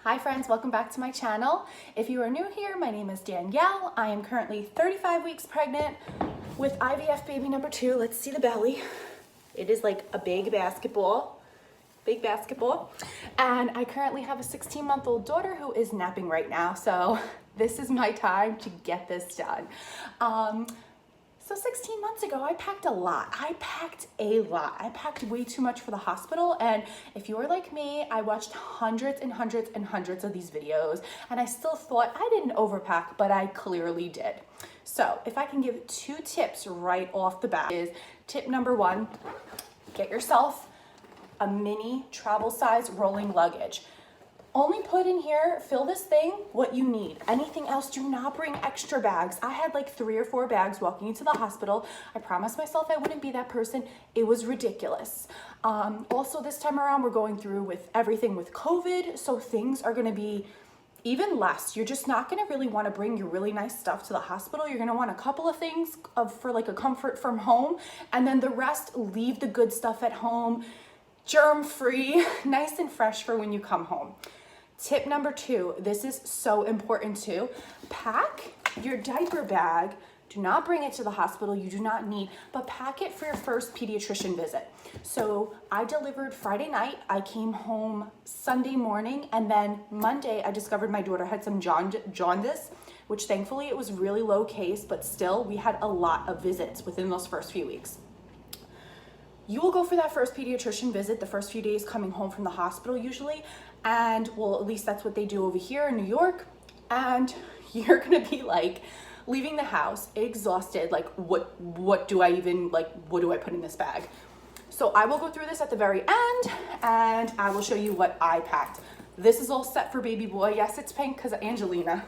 Hi friends, welcome back to my channel. If you are new here, my name is Danielle. I am currently 35 weeks pregnant with IVF baby number 2. Let's see the belly. It is like a big basketball. And I currently have a 16-month-old daughter who is napping right now. So this is my time to get this done. So 16 months ago, I packed a lot. I packed way too much for the hospital. And if you are like me, I watched hundreds and hundreds and hundreds of these videos, and I still thought I didn't overpack, but I clearly did. So if I can give 2 tips right off the bat is tip number 1, get yourself a mini travel size rolling luggage. Only put in here, fill this thing, what you need. Anything else, do not bring extra bags. I had like 3 or 4 bags walking into the hospital. I promised myself I wouldn't be that person. It was ridiculous. Also this time around, we're going through with everything with COVID, so things are gonna be even less. You're just not gonna really wanna bring your really nice stuff to the hospital. You're gonna want a couple of things for like a comfort from home, and then the rest, leave the good stuff at home, germ-free, nice and fresh for when you come home. Tip number 2, this is so important too. Pack your diaper bag. Do not bring it to the hospital, you do not need, but pack it for your first pediatrician visit. So I delivered Friday night, I came home Sunday morning, and then Monday I discovered my daughter had some jaundice, which thankfully it was really low case, but still we had a lot of visits within those first few weeks. You will go for that first pediatrician visit the first few days coming home from the hospital usually, and well, at least that's what they do over here in New York, and you're gonna be like leaving the house exhausted, like what do I put in this bag? So I will go through this at the very end, and I will show you what I packed. This is all set for baby boy. Yes, it's pink because of Angelina.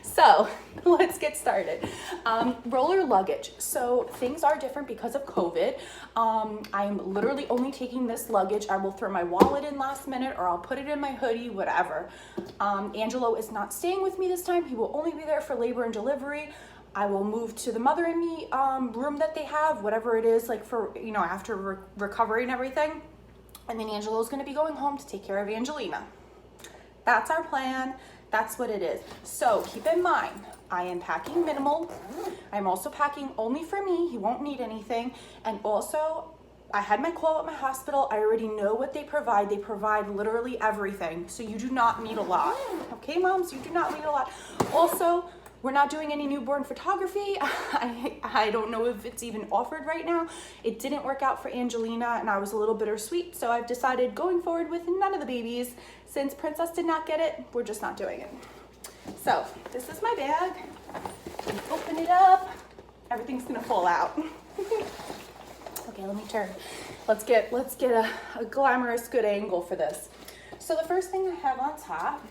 So let's get started. Roller luggage. So things are different because of COVID. I'm literally only taking this luggage. I will throw my wallet in last minute, or I'll put it in my hoodie, whatever. Angelo is not staying with me this time. He will only be there for labor and delivery. I will move to the mother and me room that they have, whatever it is, like for, you know, after recovery and everything. And then Angelo's gonna be going home to take care of Angelina. That's our plan. That's what it is. So keep in mind, I am packing minimal. I'm also packing only for me. He won't need anything. And also, I had my call at my hospital. I already know what they provide. They provide literally everything. So you do not need a lot. Okay, moms, you do not need a lot. Also, we're not doing any newborn photography. I don't know if it's even offered right now. It didn't work out for Angelina, and I was a little bittersweet. So I've decided going forward with none of the babies. Since Princess did not get it, we're just not doing it. So this is my bag. Open it up. Everything's gonna fall out. Okay, let me turn. Let's get a glamorous good angle for this. So the first thing I have on top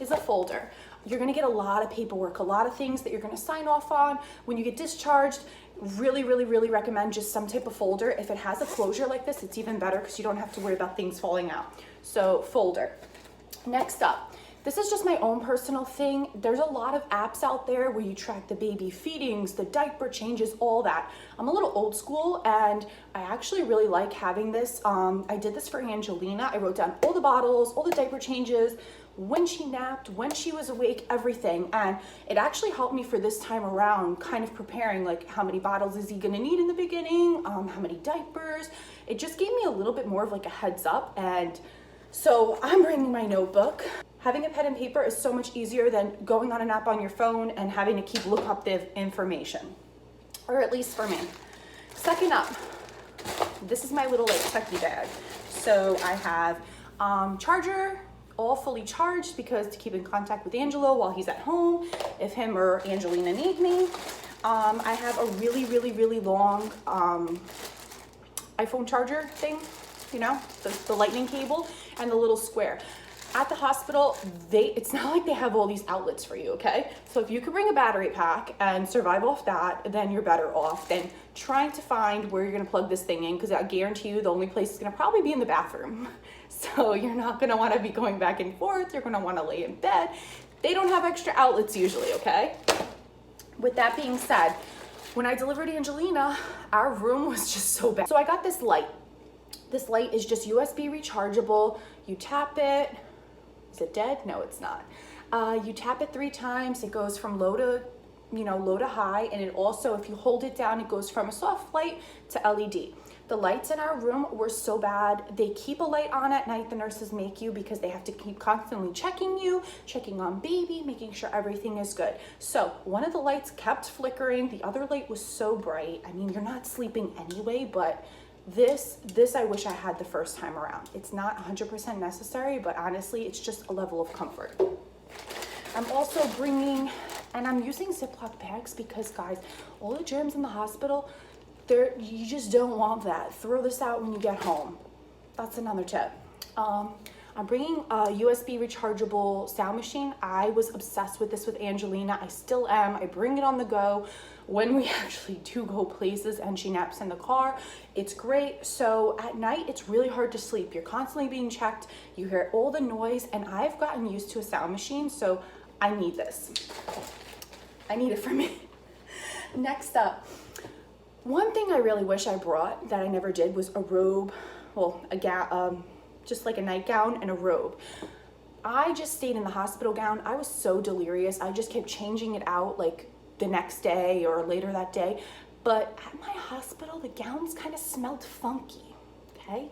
is a folder. You're gonna get a lot of paperwork, a lot of things that you're gonna sign off on when you get discharged. Really recommend just some type of folder. If it has a closure like this, it's even better because you don't have to worry about things falling out. So folder. Next up, this is just my own personal thing. There's a lot of apps out there where you track the baby feedings, the diaper changes, all that. I'm a little old school, and I actually really like having this. I did this for Angelina. I wrote down all the bottles, all the diaper changes, when she napped, when she was awake, everything. And it actually helped me for this time around, kind of preparing, like how many bottles is he gonna need in the beginning, how many diapers. It just gave me a little bit more of like a heads up. And so I'm bringing my notebook. Having a pen and paper is so much easier than going on an app on your phone and having to keep look up the information, or at least for me. Second up, this is my little like techie bag. So I have charger, all fully charged because to keep in contact with Angelo while he's at home, if him or Angelina need me. I have a really long iPhone charger thing, you know, the lightning cable and the little square. At the hospital, it's not like they have all these outlets for you, okay? So if you can bring a battery pack and survive off that, then you're better off than trying to find where you're gonna plug this thing in, because I guarantee you the only place is gonna probably be in the bathroom. So you're not gonna wanna be going back and forth, you're gonna wanna lay in bed. They don't have extra outlets usually, okay? With that being said, when I delivered Angelina, our room was just so bad. So I got this light. This light is just USB rechargeable. You tap it, Is it dead? No, it's not. You tap it 3 times. It goes from low to, low to high. And it also, if you hold it down, it goes from a soft light to LED. The lights in our room were so bad. They keep a light on at night, the nurses make you, because they have to keep constantly checking you, checking on baby, making sure everything is good. So one of the lights kept flickering. The other light was so bright. I mean, you're not sleeping anyway, but this I wish I had the first time around. It's not 100% necessary, but honestly, it's just a level of comfort. I'm also bringing, and I'm using Ziploc bags because, guys, all the germs in the hospital, you just don't want that. Throw this out when you get home. That's another tip. I'm bringing a USB rechargeable sound machine. I was obsessed with this with Angelina. I still am. I bring it on the go when we actually do go places and she naps in the car. It's great. So at night, it's really hard to sleep. You're constantly being checked. You hear all the noise, and I've gotten used to a sound machine, so I need this. I need it for me. Next up, one thing I really wish I brought that I never did was a robe, well, just like a nightgown and a robe. I just stayed in the hospital gown. I was so delirious. I just kept changing it out like the next day or later that day. But at my hospital, the gowns kind of smelled funky, okay?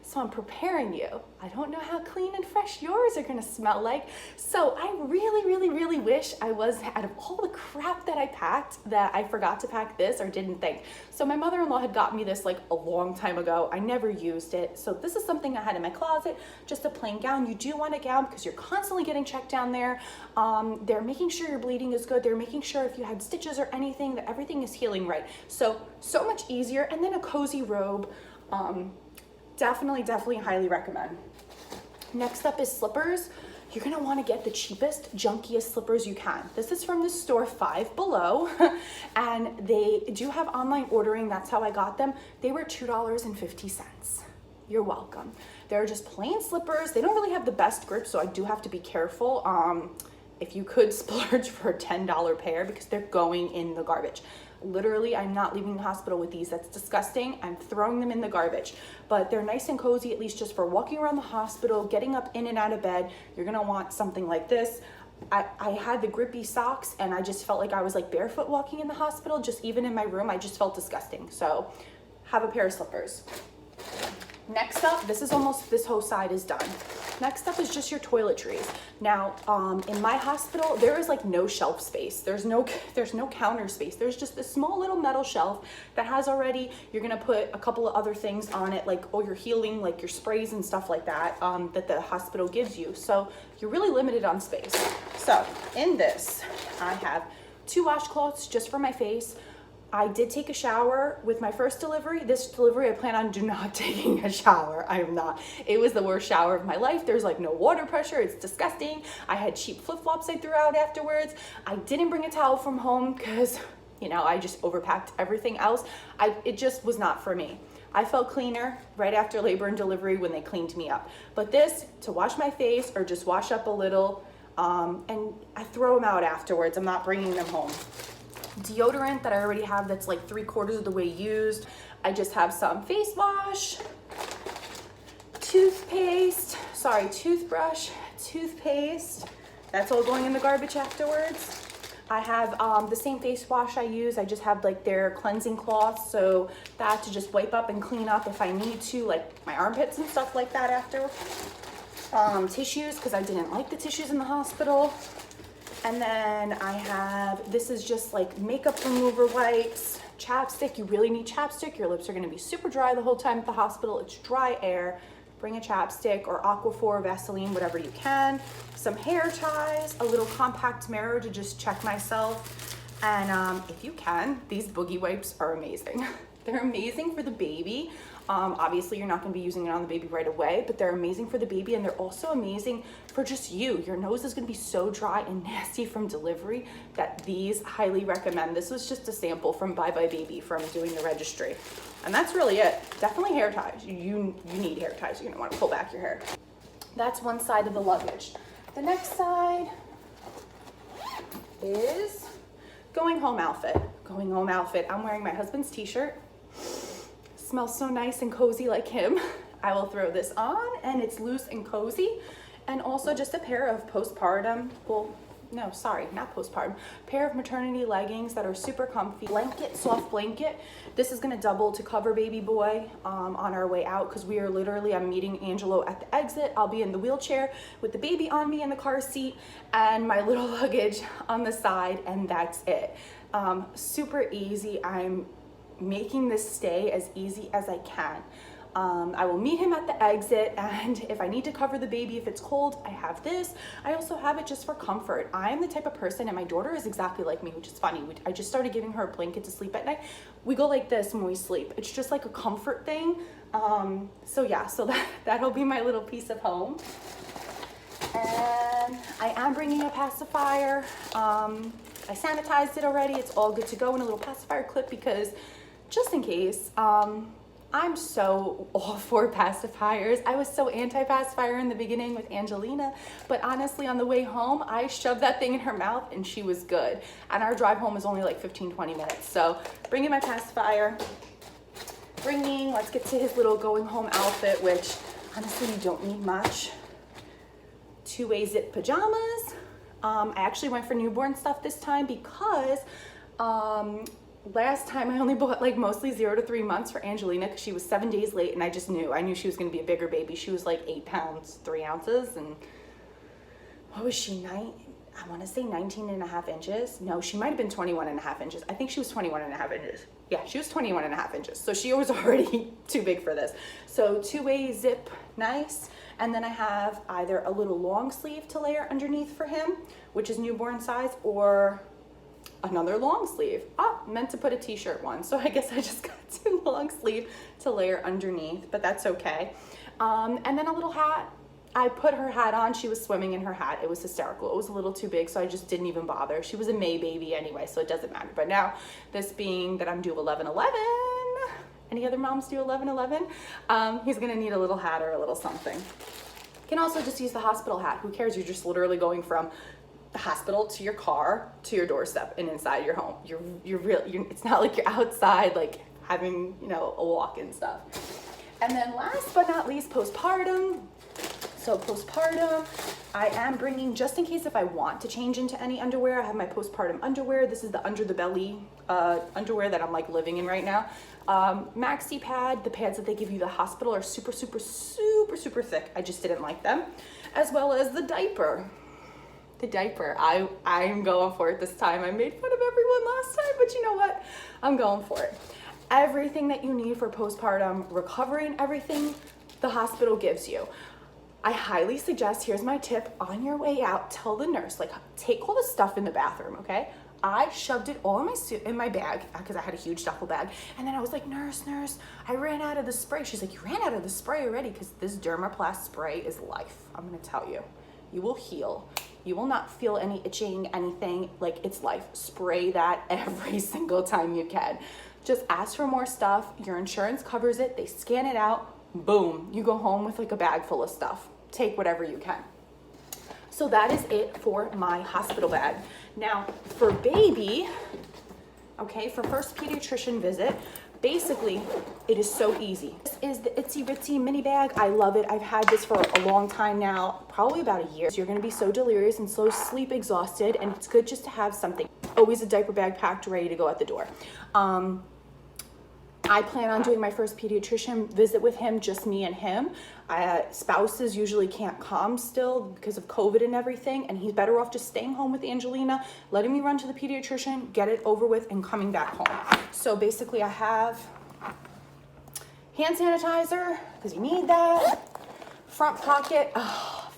So I'm preparing you. I don't know how clean and fresh yours are gonna smell like. So I really, really, really wish I was, out of all the crap that I packed, that I forgot to pack this or didn't think. So my mother-in-law had got me this like a long time ago. I never used it. So this is something I had in my closet, just a plain gown. You do want a gown because you're constantly getting checked down there. They're making sure your bleeding is good. They're making sure if you had stitches or anything, that everything is healing right. So much easier. And then a cozy robe. Definitely highly recommend. Next up is slippers. You're gonna wanna get the cheapest, junkiest slippers you can. This is from the store Five Below, and they do have online ordering. That's how I got them. They were $2.50. You're welcome. They're just plain slippers. They don't really have the best grip, so I do have to be careful. If you could splurge for a $10 pair, because they're going in the garbage. Literally, I'm not leaving the hospital with these. That's disgusting. I'm throwing them in the garbage. But they're nice and cozy, at least just for walking around the hospital, getting up in and out of bed. You're gonna want something like this. I had the grippy socks, and I just felt like I was like barefoot walking in the hospital. Just even in my room, I just felt disgusting. So have a pair of slippers. Next up, this whole side is done. Next up is just your toiletries. Now, in my hospital, there is like no shelf space. There's no counter space. There's just this small little metal shelf that has already, you're gonna put a couple of other things on it, like your healing, like your sprays and stuff like that, that the hospital gives you. So you're really limited on space. So in this, I have 2 washcloths just for my face. I did take a shower with my first delivery. This delivery, I plan on not taking a shower. I am not. It was the worst shower of my life. There's like no water pressure. It's disgusting. I had cheap flip-flops I threw out afterwards. I didn't bring a towel from home because, I just overpacked everything else. It just was not for me. I felt cleaner right after labor and delivery when they cleaned me up. But this, to wash my face or just wash up a little, and I throw them out afterwards. I'm not bringing them home. Deodorant that I already have that's like 3/4 of the way used. I just have some face wash, toothbrush, toothpaste. That's all going in the garbage afterwards. I have the same face wash I use. I just have like their cleansing cloths, so that to just wipe up and clean up if I need to, like my armpits and stuff like that after. Tissues, because I didn't like the tissues in the hospital. And then I have, this is just like makeup remover wipes, chapstick. You really need chapstick. Your lips are gonna be super dry the whole time at the hospital. It's dry air. Bring a chapstick or Aquaphor, Vaseline, whatever you can. Some hair ties, a little compact mirror to just check myself. And if you can, these boogie wipes are amazing. They're amazing for the baby. Obviously you're not gonna be using it on the baby right away, but they're amazing for the baby, and they're also amazing for just you. Your nose is gonna be so dry and nasty from delivery that these highly recommend. This was just a sample from Bye Bye Baby from doing the registry. And that's really it. Definitely hair ties. You need hair ties. You're gonna wanna pull back your hair. That's one side of the luggage. The next side is going home outfit. Going home outfit. I'm wearing my husband's t-shirt. Smells so nice and cozy like him. I will throw this on, and it's loose and cozy. And also just a pair of postpartum, well, no, sorry, not postpartum, pair of maternity leggings that are super comfy. Blanket, soft blanket. This is gonna double to cover baby boy on our way out, because we are literally, I'm meeting Angelo at the exit. I'll be in the wheelchair with the baby on me in the car seat and my little luggage on the side, and that's it. Super easy. I'm making this stay as easy as I can. I will meet him at the exit, and if I need to cover the baby if it's cold, I have this. I also have it just for comfort. I'm the type of person, and my daughter is exactly like me, which is funny. I just started giving her a blanket to sleep at night. We go like this when we sleep. It's just like a comfort thing. So yeah, so that'll be my little piece of home. And I am bringing a pacifier. I sanitized it already. It's all good to go in a little pacifier clip, because just in case, I'm so all for pacifiers. I was so anti-pacifier in the beginning with Angelina, but honestly, on the way home, I shoved that thing in her mouth and she was good. And our drive home was only like 15-20 minutes. So bringing my pacifier, let's get to his little going home outfit, which honestly, you don't need much. Two-way zip pajamas. I actually went for newborn stuff this time because last time I only bought like mostly 0 to 3 months for Angelina, because she was 7 days late, and I knew she was going to be a bigger baby. She was like 8 pounds 3 ounces, and what was she, I want to say 19.5 inches. No, she might have been 21.5 inches. I think she was 21.5 inches. Yeah, she was 21.5 inches. So she was already too big for this. So two-way zip, nice. And then I have either a little long sleeve to layer underneath for him, which is newborn size, or another long sleeve. Meant to put a t-shirt one, so I guess I just got 2 long sleeve to layer underneath, but that's okay. And then a little hat. I put her hat on. She was swimming in her hat. It was hysterical. It was a little too big, so I just didn't even bother. She was a May baby anyway, so it doesn't matter. But now, this being that I'm due 11/11, any other moms do 11/11? He's gonna need a little hat or a little something. You can also just use the hospital hat. Who cares? You're just literally going from the hospital to your car to your doorstep and inside your home. It's not like you're outside like having, a walk and stuff. And then last but not least, postpartum. So postpartum, I am bringing, just in case if I want to change into any underwear, I have my postpartum underwear. This is the under the belly underwear that I'm like living in right now. Maxi pad, the pads that they give you at the hospital are super, super, super, super thick. I just didn't like them. As well as the diaper. I'm going for it this time. I made fun of everyone last time, but you know what? I'm going for it. Everything that you need for postpartum recovery and everything the hospital gives you. I highly suggest, here's my tip, on your way out, tell the nurse, like, take all the stuff in the bathroom, okay? I shoved it all in my bag, because I had a huge duffel bag. And then I was like, nurse, I ran out of the spray. She's like, you ran out of the spray already? Because this Dermaplast spray is life. I'm gonna tell you. You will heal. You will not feel any itching, anything, like it's life. Spray that every single time you can. Just ask for more stuff. Your insurance covers it. They scan it out. Boom. You go home with like a bag full of stuff. Take whatever you can. So that is it for my hospital bag. Now for baby, okay, for first pediatrician visit, basically, it is so easy. This is the Itsy Bitsy mini bag. I love it. I've had this for a long time now, probably about a year. So you're gonna be so delirious and so sleep exhausted, and it's good just to have something. Always a diaper bag packed, ready to go at the door. I plan on doing my first pediatrician visit with him, just me and him. Spouses usually can't come still because of COVID and everything, and he's better off just staying home with Angelina, letting me run to the pediatrician, get it over with, and coming back home. So basically I have hand sanitizer, because you need that. Front pocket,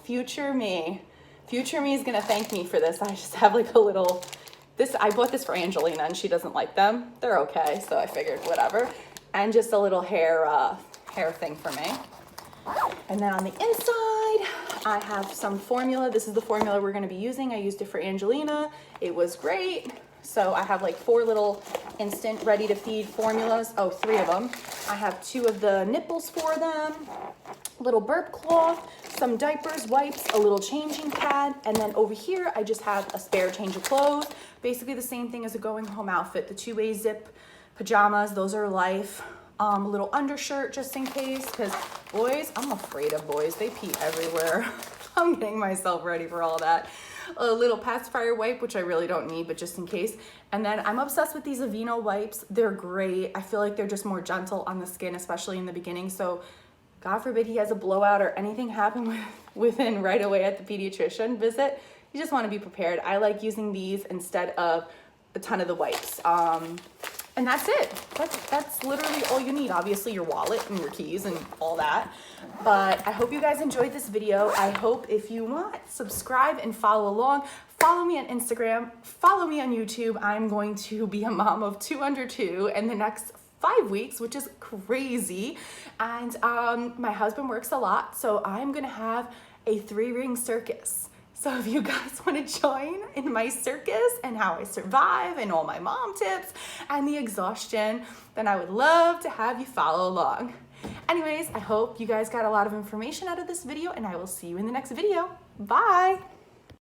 future me. Future me is gonna thank me for this. I just have like a little, I bought this for Angelina and she doesn't like them. They're okay, so I figured whatever. And just a little hair thing for me. And then on the inside, I have some formula. This is the formula we're gonna be using. I used it for Angelina. It was great. So I have like 4 little instant ready to feed formulas. 3 of them. I have 2 of the nipples for them, little burp cloth, some diapers, wipes, a little changing pad, and then over here I just have a spare change of clothes. Basically the same thing as a going home outfit. The 2-way zip pajamas, those are life. A little undershirt just in case, because boys, I'm afraid of boys. They pee everywhere. I'm getting myself ready for all that. A little pacifier wipe, which I really don't need, but just in case. And then I'm obsessed with these Aveeno wipes. They're great. I feel like they're just more gentle on the skin, especially in the beginning. So God forbid he has a blowout or anything happen within right away at the pediatrician visit. You just want to be prepared. I like using these instead of a ton of the wipes. And that's it. That's literally all you need. Obviously your wallet and your keys and all that. But I hope you guys enjoyed this video. I hope if you want, subscribe and follow along. Follow me on Instagram. Follow me on YouTube. I'm going to be a mom of 2 under 2 in the next 5 weeks, which is crazy. And my husband works a lot, so I'm gonna have a 3-ring circus. So if you guys want to join in my circus and how I survive and all my mom tips and the exhaustion, then I would love to have you follow along. Anyways, I hope you guys got a lot of information out of this video, and I will see you in the next video. Bye.